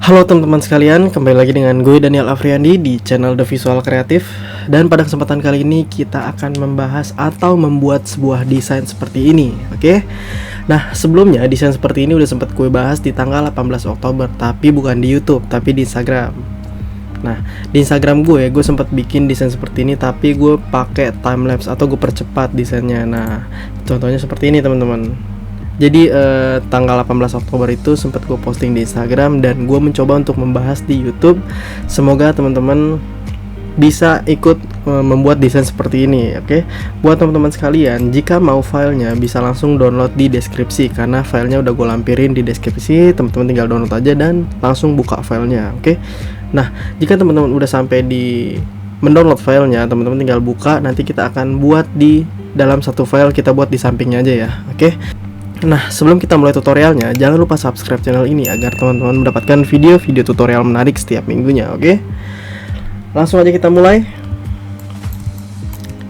Halo teman-teman sekalian, kembali lagi dengan gue Daniel Afriandi di channel The Visual Creative. Dan pada kesempatan kali ini kita akan membahas atau membuat sebuah desain seperti ini. Oke. Nah, sebelumnya desain seperti ini udah sempat gue bahas di tanggal 18 Oktober, tapi bukan di YouTube, tapi di Instagram. Nah, di Instagram gue sempat bikin desain seperti ini, tapi gue pakai timelapse atau gue percepat desainnya. Nah, contohnya seperti ini teman-teman. Jadi tanggal 18 Oktober itu sempat gue posting di Instagram dan gue mencoba untuk membahas di YouTube. Semoga teman-teman bisa ikut membuat desain seperti ini, oke? Buat teman-teman sekalian, jika mau filenya bisa langsung download di deskripsi karena filenya udah gue lampirin di deskripsi. Teman-teman tinggal download aja dan langsung buka filenya, oke? Nah, jika teman-teman udah sampai di mendownload filenya, teman-teman tinggal buka. Nanti kita akan buat di dalam satu file, kita buat di sampingnya aja ya, oke? Nah, sebelum kita mulai tutorialnya, jangan lupa subscribe channel ini agar teman-teman mendapatkan video-video tutorial menarik setiap minggunya, oke? Langsung aja kita mulai.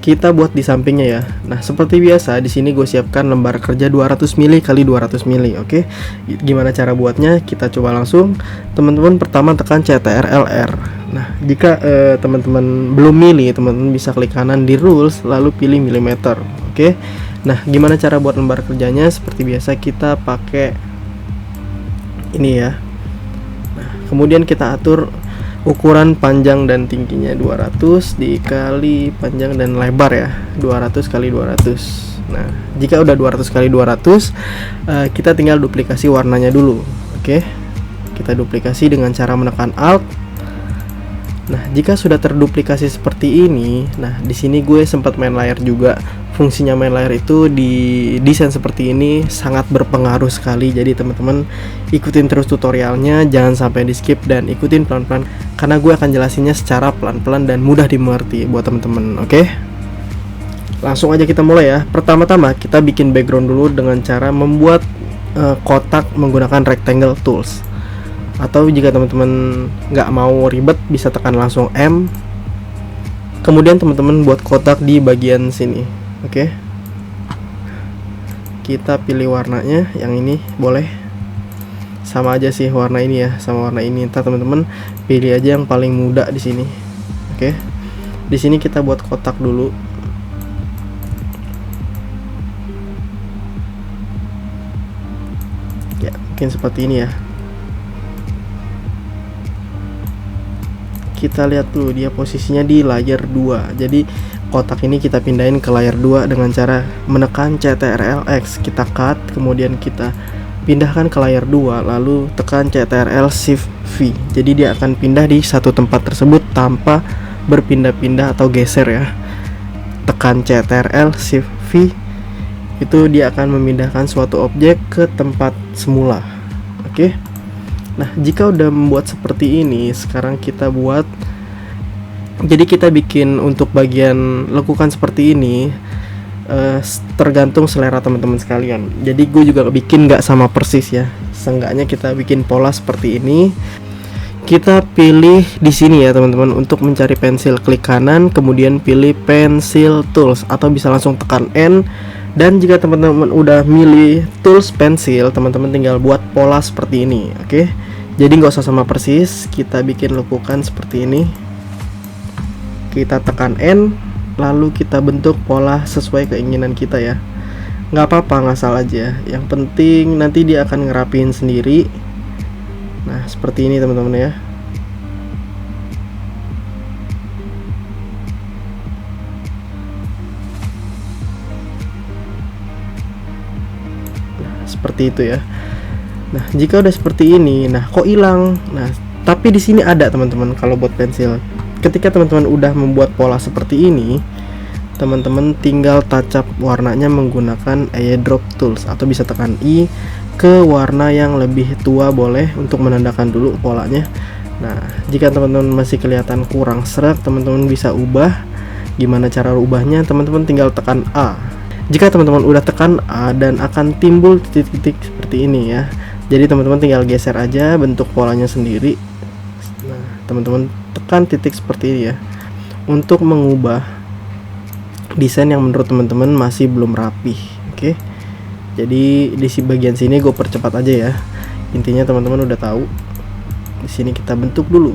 Kita buat di sampingnya ya. Nah, seperti biasa di sini gue siapkan lembar kerja 200 mili kali 200 mili, oke? Gimana cara buatnya? Kita coba langsung. Teman-teman pertama tekan CTRL-R. Nah, jika teman-teman belum milih, teman-teman bisa klik kanan di rules lalu pilih milimeter, oke? Nah, gimana cara buat lembar kerjanya? Seperti biasa kita pakai ini ya. Nah, kemudian kita atur ukuran panjang dan tingginya 200 dikali panjang dan lebar ya, 200 kali 200. Nah, jika udah 200 kali 200, kita tinggal duplikasi warnanya dulu. Oke. Kita duplikasi dengan cara menekan Alt. Nah, jika sudah terduplikasi seperti ini, nah di sini gue sempat main layar juga. Fungsinya main layar itu di desain seperti ini sangat berpengaruh sekali. Jadi teman-teman ikutin terus tutorialnya, jangan sampai di skip dan ikutin pelan-pelan karena gue akan jelasinnya secara pelan-pelan dan mudah dimengerti buat teman-teman. Oke? Langsung aja kita mulai ya. Pertama-tama kita bikin background dulu dengan cara membuat kotak menggunakan rectangle tools. Atau jika teman-teman nggak mau ribet bisa tekan langsung M. Kemudian teman-teman buat kotak di bagian sini, oke? Kita pilih warnanya yang ini, boleh sama aja sih warna ini ya sama warna ini. Ntar teman-teman pilih aja yang paling muda di sini, oke? Di sini kita buat kotak dulu. Ya mungkin seperti ini ya. Kita lihat dulu dia posisinya di layar 2. Jadi kotak ini kita pindahin ke layar 2 dengan cara menekan CTRL-X. Kita cut, kemudian kita pindahkan ke layar 2, lalu tekan CTRL Shift V. Jadi dia akan pindah di satu tempat tersebut tanpa berpindah-pindah atau geser ya. Tekan CTRL Shift V, itu dia akan memindahkan suatu objek ke tempat semula. Oke. Nah, jika udah membuat seperti ini, sekarang kita buat. Jadi kita bikin untuk bagian lekukan seperti ini, tergantung selera teman-teman sekalian. Jadi gue juga bikin nggak sama persis ya. Seenggaknya kita bikin pola seperti ini. Kita pilih di sini ya teman-teman untuk mencari pensil, klik kanan, kemudian pilih pencil tools atau bisa langsung tekan N. Dan jika teman-teman udah milih tools pensil, teman-teman tinggal buat pola seperti ini, oke? Jadi nggak usah sama persis, kita bikin lekukan seperti ini. Kita tekan N, lalu kita bentuk pola sesuai keinginan kita ya. Nggak apa-apa, ngasal aja. Yang penting nanti dia akan ngerapiin sendiri. Nah, seperti ini teman-teman ya. Seperti itu ya. Nah, jika udah seperti ini, nah kok hilang? Nah, tapi di sini ada teman-teman kalau buat pensil. Ketika teman-teman udah membuat pola seperti ini, teman-teman tinggal touch up warnanya menggunakan eyedrop tools atau bisa tekan I ke warna yang lebih tua boleh untuk menandakan dulu polanya. Nah, jika teman-teman masih kelihatan kurang seret, teman-teman bisa ubah. Gimana cara ubahnya? Teman-teman tinggal tekan A. Jika teman-teman udah tekan A dan akan timbul titik-titik seperti ini ya. Jadi teman-teman tinggal geser aja bentuk polanya sendiri. Nah, teman-teman tekan titik seperti ini ya. Untuk mengubah desain yang menurut teman-teman masih belum rapih, oke? Jadi di bagian sini gue percepat aja ya. Intinya teman-teman udah tahu. Di sini kita bentuk dulu.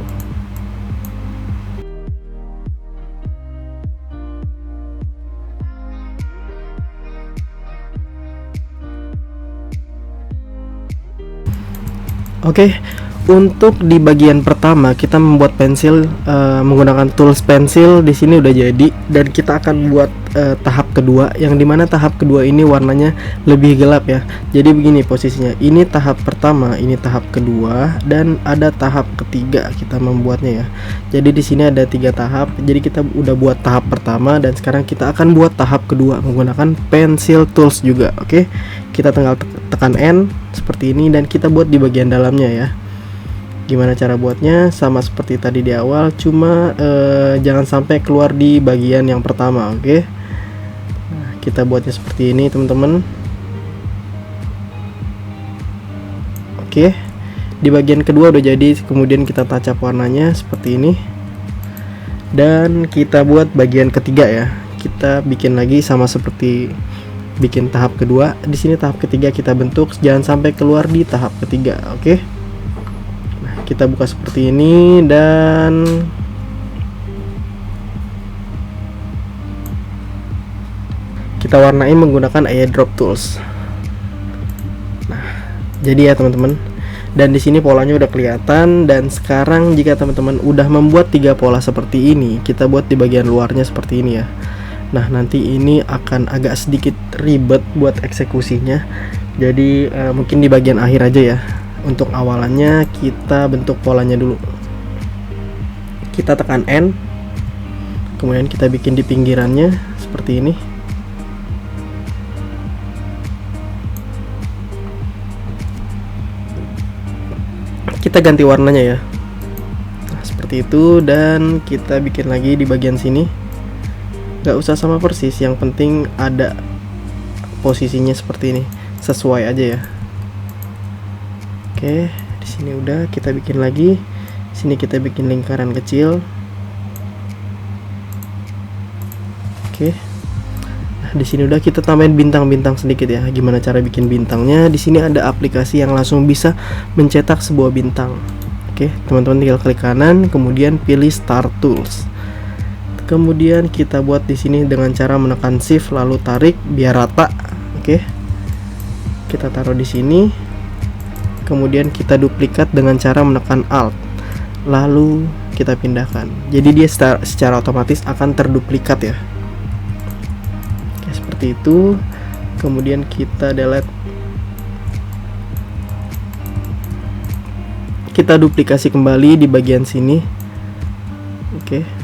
Oke, untuk di bagian pertama kita membuat pensil menggunakan tools pensil. Di sini udah jadi, dan kita akan buat tahap kedua, yang dimana tahap kedua ini warnanya lebih gelap ya. Jadi begini posisinya, ini tahap pertama, ini tahap kedua, dan ada tahap ketiga kita membuatnya ya. Jadi di sini ada 3 tahap. Jadi kita udah buat tahap pertama, dan sekarang kita akan buat tahap kedua menggunakan pensil tools juga. Oke, kita tinggal tekan N seperti ini, dan kita buat di bagian dalamnya ya. Gimana cara buatnya? Sama seperti tadi di awal, cuma jangan sampai keluar di bagian yang pertama. Oke, nah, kita buatnya seperti ini teman-teman. Oke, di bagian kedua udah jadi, kemudian kita tacap warnanya seperti ini, dan kita buat bagian ketiga ya. Kita bikin lagi sama seperti bikin tahap kedua. Di sini tahap ketiga kita bentuk, jangan sampai keluar di tahap ketiga. Oke, nah, kita buka seperti ini, dan kita warnai menggunakan airdrop tools. Nah, jadi ya teman-teman, dan di sini polanya udah kelihatan. Dan sekarang jika teman-teman udah membuat 3 pola seperti ini, kita buat di bagian luarnya seperti ini ya. Nah, nanti ini akan agak sedikit ribet buat eksekusinya. Jadi mungkin di bagian akhir aja ya. Untuk awalannya kita bentuk polanya dulu. Kita tekan N, kemudian kita bikin di pinggirannya seperti ini. Kita ganti warnanya ya. Nah, seperti itu, dan kita bikin lagi di bagian sini. Gak usah sama persis, yang penting ada posisinya seperti ini, sesuai aja ya. Oke, di sini udah, kita bikin lagi. Sini kita bikin lingkaran kecil. Oke. Nah, di sini udah, kita tambahin bintang-bintang sedikit ya. Gimana cara bikin bintangnya? Di sini ada aplikasi yang langsung bisa mencetak sebuah bintang. Oke, teman-teman tinggal klik kanan, kemudian pilih Start Tools. Kemudian kita buat di sini dengan cara menekan Shift lalu tarik biar rata. Oke. Kita taruh di sini. Kemudian kita duplikat dengan cara menekan Alt. Lalu kita pindahkan. Jadi dia secara otomatis akan terduplikat ya. Oke, seperti itu. Kemudian kita delete. Kita duplikasi kembali di bagian sini. Oke.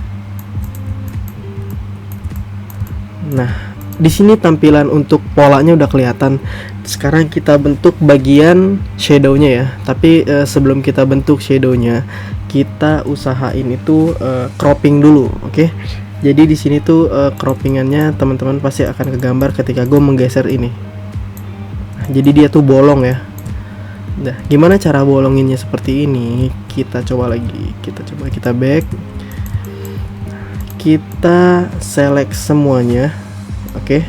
Nah, di sini tampilan untuk polanya udah kelihatan. Sekarang kita bentuk bagian shadownya ya. Tapi sebelum kita bentuk shadownya, kita usahain itu cropping dulu, oke? Jadi di sini tuh croppingannya teman-teman pasti akan kegambar ketika gue menggeser ini. Nah, jadi dia tuh bolong ya. Nah, gimana cara bolonginnya seperti ini? Kita coba lagi. Kita back. Kita select semuanya. Oke.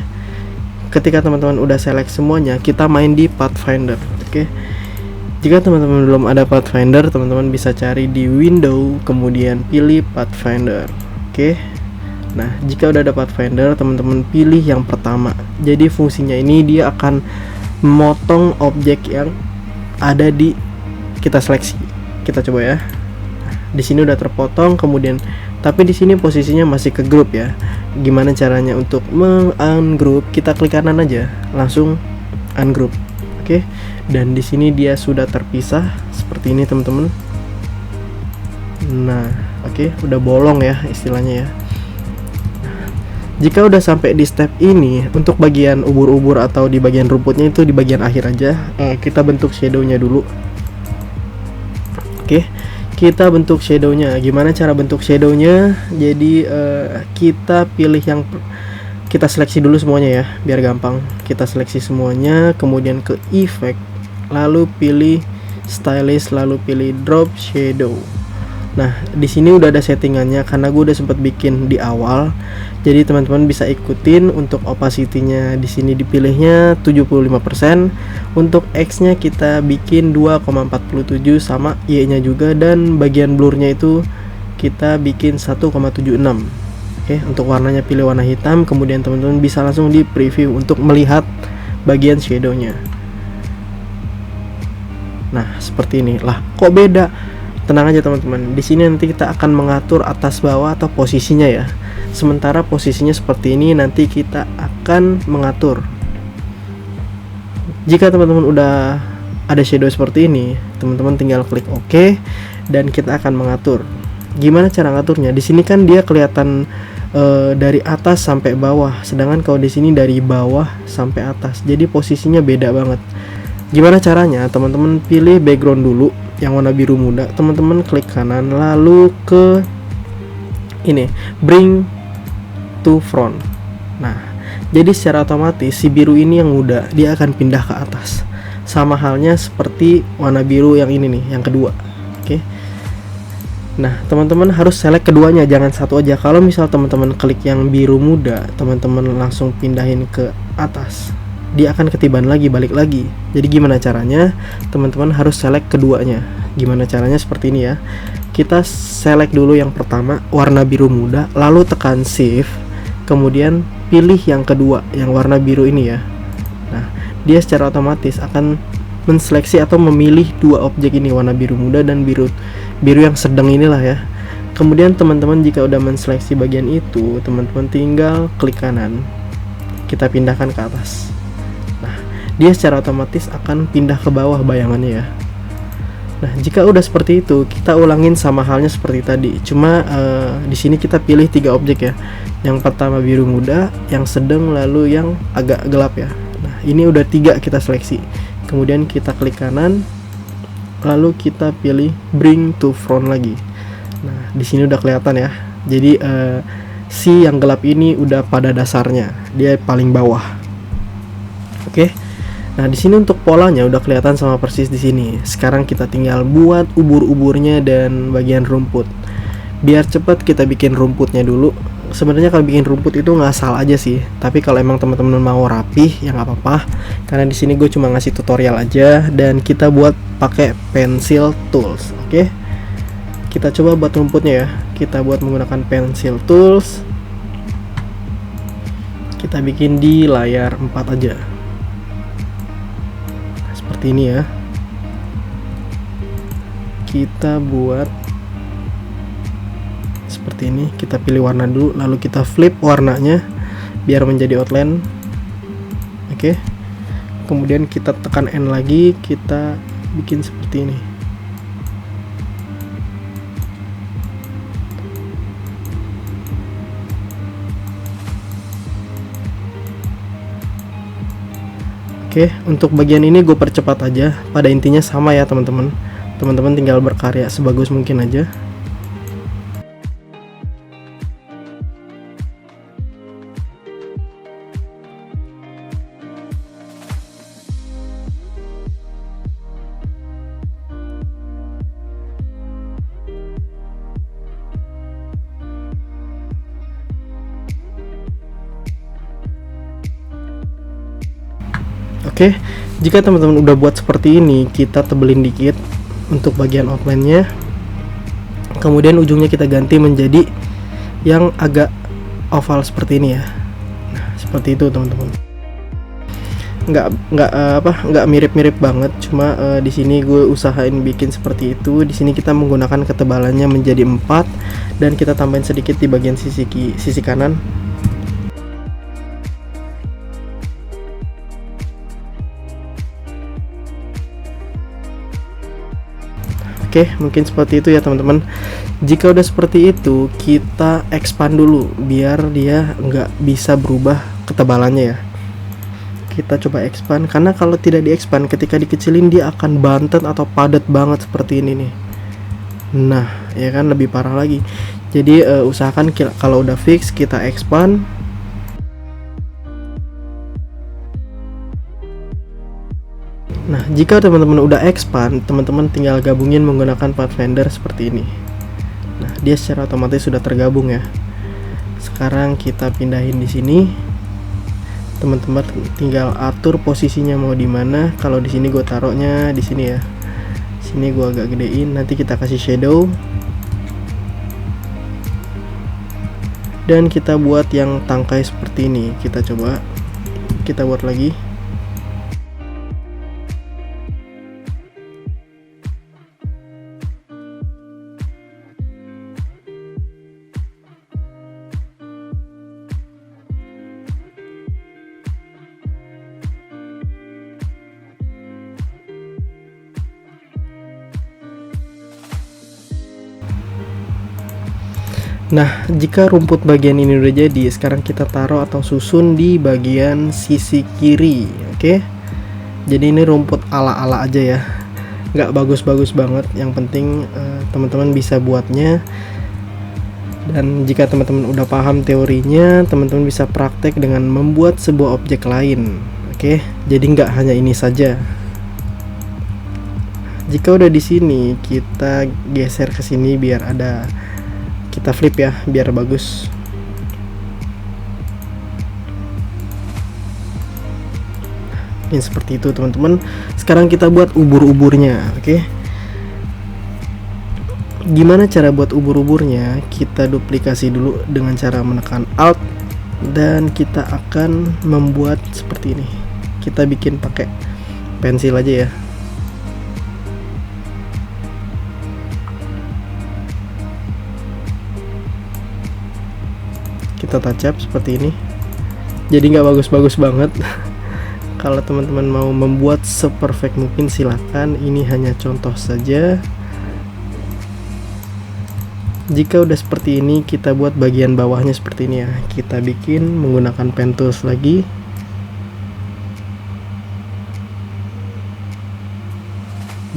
Ketika teman-teman udah select semuanya, kita main di Pathfinder. Oke. Jika teman-teman belum ada Pathfinder, teman-teman bisa cari di window, kemudian pilih Pathfinder. Oke. Nah, jika udah ada Pathfinder, teman-teman pilih yang pertama. Jadi fungsinya ini dia akan memotong objek yang ada di kita seleksi. Kita coba ya. Di sini udah terpotong, kemudian tapi di sini posisinya masih ke grup ya. Gimana caranya untuk meng-ungroup? Kita klik kanan aja, langsung ungroup. Oke. Dan di sini dia sudah terpisah seperti ini, teman-teman. Nah, oke, udah bolong ya istilahnya ya. Jika udah sampai di step ini, untuk bagian ubur-ubur atau di bagian rumputnya itu di bagian akhir aja. Kita bentuk shadownya dulu. Oke. Kita bentuk shadownya. Gimana cara bentuk shadownya? Jadi kita pilih yang kita seleksi dulu semuanya ya, biar gampang. Kita seleksi semuanya, kemudian ke effect, lalu pilih stylist, lalu pilih drop shadow. Nah, di sini udah ada settingannya karena gue udah sempat bikin di awal. Jadi teman-teman bisa ikutin. Untuk opacity-nya di sini dipilihnya 75%. Untuk X-nya kita bikin 2,47 sama Y-nya juga, dan bagian blur-nya itu kita bikin 1,76. Oke, untuk warnanya pilih warna hitam, kemudian teman-teman bisa langsung di preview untuk melihat bagian shadow-nya. Nah, seperti ini. Lah, kok beda? Tenang aja teman-teman, di sini nanti kita akan mengatur atas bawah atau posisinya ya. Sementara posisinya seperti ini, nanti kita akan mengatur. Jika teman-teman udah ada shadow seperti ini, teman-teman tinggal klik OK dan kita akan mengatur. Gimana cara ngaturnya? Di sini kan dia kelihatan dari atas sampai bawah, sedangkan kalau di sini dari bawah sampai atas. Jadi posisinya beda banget. Gimana caranya? Teman-teman pilih background dulu yang warna biru muda, teman-teman klik kanan lalu ke ini bring to front. Nah, jadi secara otomatis si biru ini yang muda dia akan pindah ke atas, sama halnya seperti warna biru yang ini nih, yang kedua. Oke. Nah, teman-teman harus select keduanya, jangan satu aja. Kalau misal teman-teman klik yang biru muda, teman-teman langsung pindahin ke atas, dia akan ketiban lagi, balik lagi. Jadi gimana caranya? Teman-teman harus select keduanya. Gimana caranya? Seperti ini ya. Kita select dulu yang pertama, warna biru muda, lalu tekan shift, kemudian pilih yang kedua, yang warna biru ini ya. Nah, dia secara otomatis akan menseleksi atau memilih dua objek ini, warna biru muda dan biru yang sedang inilah ya. Kemudian teman-teman jika udah menseleksi bagian itu, teman-teman tinggal klik kanan, kita pindahkan ke atas. Dia secara otomatis akan pindah ke bawah bayangannya ya. Nah, jika udah seperti itu, kita ulangin sama halnya seperti tadi. Cuma di sini kita pilih 3 objek ya. Yang pertama biru muda, yang sedang, lalu yang agak gelap ya. Nah, ini udah 3 kita seleksi. Kemudian kita klik kanan, lalu kita pilih bring to front lagi. Nah, di sini udah kelihatan ya. Jadi si yang gelap ini udah pada dasarnya, dia paling bawah. Oke. Nah, di sini untuk polanya udah kelihatan sama persis di sini. Sekarang kita tinggal buat ubur-uburnya dan bagian rumput. Biar cepet kita bikin rumputnya dulu. Sebenarnya kalau bikin rumput itu ngasal aja sih. Tapi kalau emang teman-teman mau rapih ya nggak apa-apa. Karena di sini gue cuma ngasih tutorial aja dan kita buat pakai pencil tools. Oke. Kita coba buat rumputnya ya. Kita buat menggunakan pencil tools. Kita bikin di layar 4 aja. Seperti ini ya. Kita buat seperti ini. Kita pilih warna dulu, lalu kita flip warnanya biar menjadi outline. Oke. Kemudian kita tekan N lagi, kita bikin seperti ini. Oke, untuk bagian ini gue percepat aja. Pada intinya sama ya teman-teman. Teman-teman tinggal berkarya sebagus mungkin aja. Oke, jika teman-teman udah buat seperti ini, kita tebelin dikit untuk bagian outline-nya. Kemudian ujungnya kita ganti menjadi yang agak oval seperti ini ya. Nah, seperti itu teman-teman. Nggak mirip-mirip banget, cuma di sini gue usahain bikin seperti itu. Di sini kita menggunakan ketebalannya menjadi 4 dan kita tambahin sedikit di bagian sisi kanan. Oke, mungkin seperti itu ya teman-teman. Jika udah seperti itu, kita expand dulu biar dia nggak bisa berubah ketebalannya ya. Kita coba expand, karena kalau tidak di expand, ketika dikecilin dia akan bantet atau padat banget seperti ini nih. Nah, ya kan lebih parah lagi. Jadi usahakan kalau udah fix kita expand. Nah, jika teman-teman udah expand, teman-teman tinggal gabungin menggunakan Pathfinder seperti ini. dia secara otomatis sudah tergabung ya. Sekarang kita pindahin di sini. Teman-teman tinggal atur posisinya mau di mana. Kalau di sini gue taruhnya di sini ya. Sini gue agak gedein, nanti kita kasih shadow. Dan kita buat yang tangkai seperti ini. Kita coba, kita buat lagi. Nah, jika rumput bagian ini udah jadi, sekarang kita taruh atau susun di bagian sisi kiri. Oke. Jadi ini rumput ala-ala aja ya, nggak bagus-bagus banget. Yang penting teman-teman bisa buatnya. Dan jika teman-teman udah paham teorinya, teman-teman bisa praktek dengan membuat sebuah objek lain. Oke. Jadi nggak hanya ini saja. Jika udah di sini, kita geser ke sini biar ada, kita flip ya biar bagus. Ini seperti itu teman-teman. Sekarang kita buat ubur-uburnya. Oke. Gimana cara buat ubur-uburnya? Kita duplikasi dulu dengan cara menekan Alt, dan kita akan membuat seperti ini. Kita bikin pakai pensil aja ya. Kita touch up seperti ini. Jadi nggak bagus-bagus banget. Kalau teman-teman mau membuat seperfect mungkin silakan. Ini hanya contoh saja. Jika udah seperti ini, kita buat bagian bawahnya seperti ini ya. Kita bikin menggunakan pen tools lagi.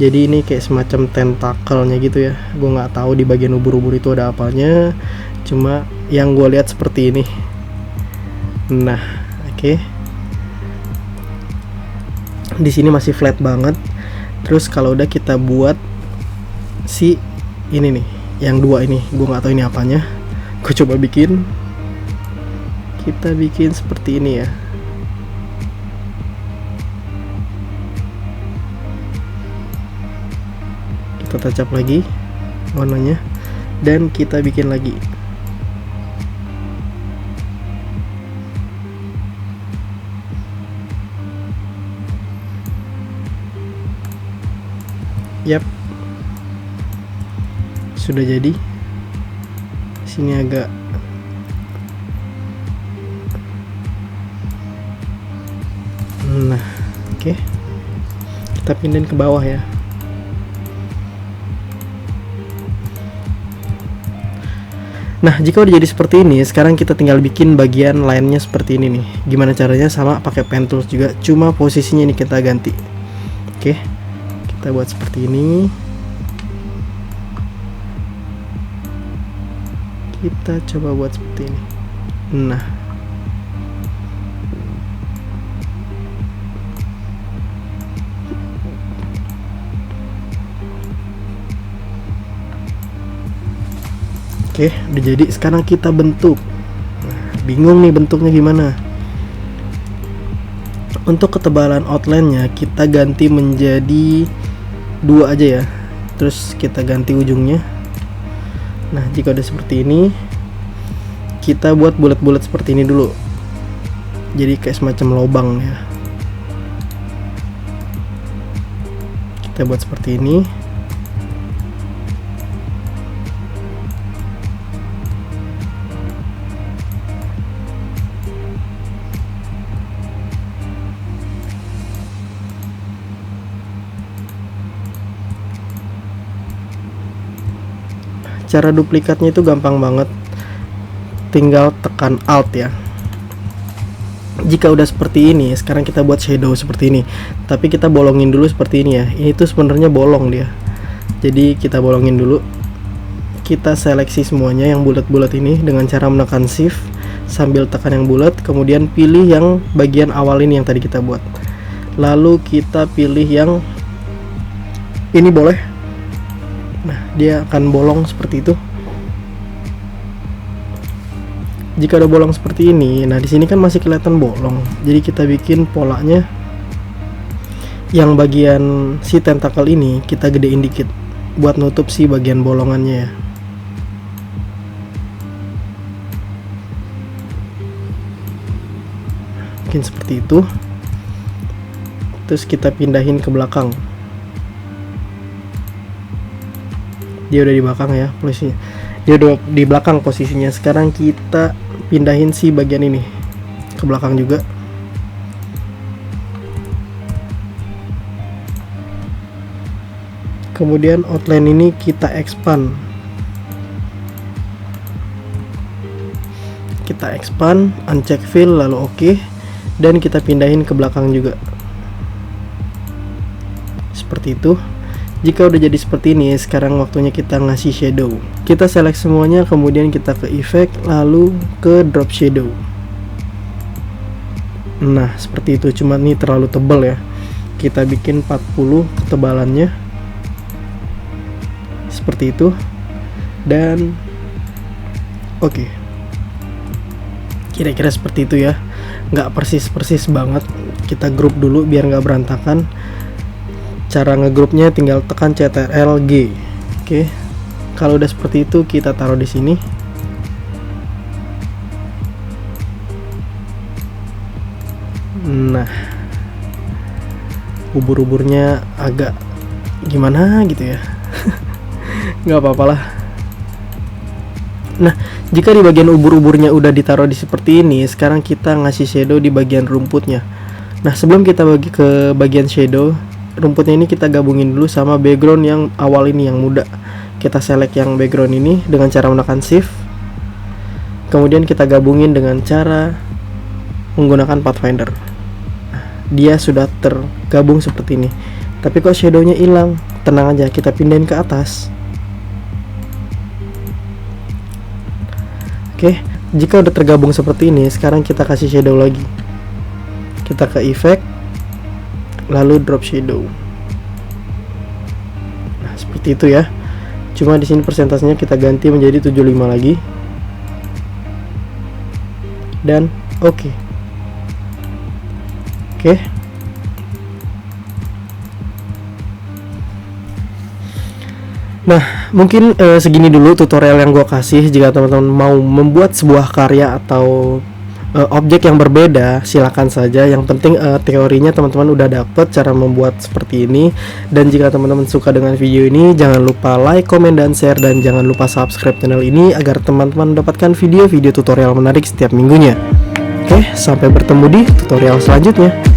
Jadi ini kayak semacam tentakelnya gitu ya. Gue nggak tahu di bagian ubur-ubur itu ada apanya. Cuma yang gue lihat seperti ini. Nah, oke. Di sini masih flat banget. Terus kalau udah kita buat si ini nih, yang dua ini, gue nggak tahu ini apanya. Gue coba bikin. Kita bikin seperti ini ya. Kita touch up lagi warnanya, dan kita bikin lagi. Yap, sudah jadi. Sini agak nah, oke. Kita pindahin ke bawah ya. Nah, jika udah jadi seperti ini, sekarang kita tinggal bikin bagian lainnya seperti ini nih. Gimana caranya? Sama pakai pen tools juga, cuma posisinya ini kita ganti. Oke. Kita buat seperti ini. Kita coba buat seperti ini. Nah, oke, udah jadi. Sekarang kita bentuk. Nah, bingung nih bentuknya gimana. Untuk ketebalan outline-nya kita ganti menjadi 2 aja ya. Terus kita ganti ujungnya. Nah, jika udah seperti ini, kita buat bulat-bulat seperti ini dulu. Jadi kayak semacam lubang ya. Kita buat seperti ini. Cara duplikatnya itu gampang banget, tinggal tekan Alt ya. Jika udah seperti ini, sekarang kita buat shadow seperti ini, tapi kita bolongin dulu seperti ini ya. Ini tuh sebenarnya bolong dia, jadi kita bolongin dulu. Kita seleksi semuanya yang bulat-bulat ini dengan cara menekan Shift sambil tekan yang bulat, kemudian pilih yang bagian awal ini yang tadi kita buat. Lalu kita pilih yang ini boleh. Nah, dia akan bolong seperti itu. jika ada bolong seperti ini, nah di sini kan masih kelihatan bolong. Jadi kita bikin polanya yang bagian si tentakel ini kita gedein dikit buat nutup si bagian bolongannya ya. Mungkin seperti itu. Terus kita pindahin ke belakang. Dia udah di belakang ya posisinya. Dia udah di belakang posisinya. Sekarang kita pindahin si bagian ini ke belakang juga. Kemudian outline ini kita expand. Kita expand, uncheck fill, lalu oke. Dan kita pindahin ke belakang juga. Seperti itu. Jika udah jadi seperti ini, sekarang waktunya kita ngasih shadow. Kita select semuanya, kemudian kita ke effect, lalu ke drop shadow. Nah, seperti itu. Cuma ini terlalu tebal ya. Kita bikin 40 ketebalannya. Seperti itu. Dan oke. Kira-kira seperti itu ya. Nggak persis banget. Kita grup dulu biar nggak berantakan. Cara ngegrupnya tinggal tekan Ctrl G. Oke. Kalau udah seperti itu kita taruh di sini. Nah, ubur-uburnya agak gimana gitu ya. Nggak apa-apa lah. Nah, jika di bagian ubur-uburnya udah ditaruh di seperti ini, sekarang kita ngasih shadow di bagian rumputnya. Nah, sebelum kita bagi ke bagian shadow, rumputnya ini kita gabungin dulu sama background yang awal ini, yang muda. Kita select yang background ini dengan cara menekan shift. Kemudian kita gabungin dengan cara menggunakan pathfinder. Nah, dia sudah tergabung seperti ini. Tapi kok shadownya hilang? Tenang aja, kita pindahin ke atas. Oke, jika udah tergabung seperti ini, sekarang kita kasih shadow lagi. Kita ke effect, lalu drop shadow. Nah, seperti itu ya. Cuma di sini persentasenya kita ganti menjadi 75 lagi. Dan oke. Oke. Nah, mungkin segini dulu tutorial yang gue kasih. Jika teman-teman mau membuat sebuah karya atau objek yang berbeda, silakan saja. Yang penting teorinya teman-teman udah dapet cara membuat seperti ini. Dan jika teman-teman suka dengan video ini, jangan lupa like, komen, dan share. Dan jangan lupa subscribe channel ini agar teman-teman mendapatkan video-video tutorial menarik setiap minggunya. Oke, sampai bertemu di tutorial selanjutnya.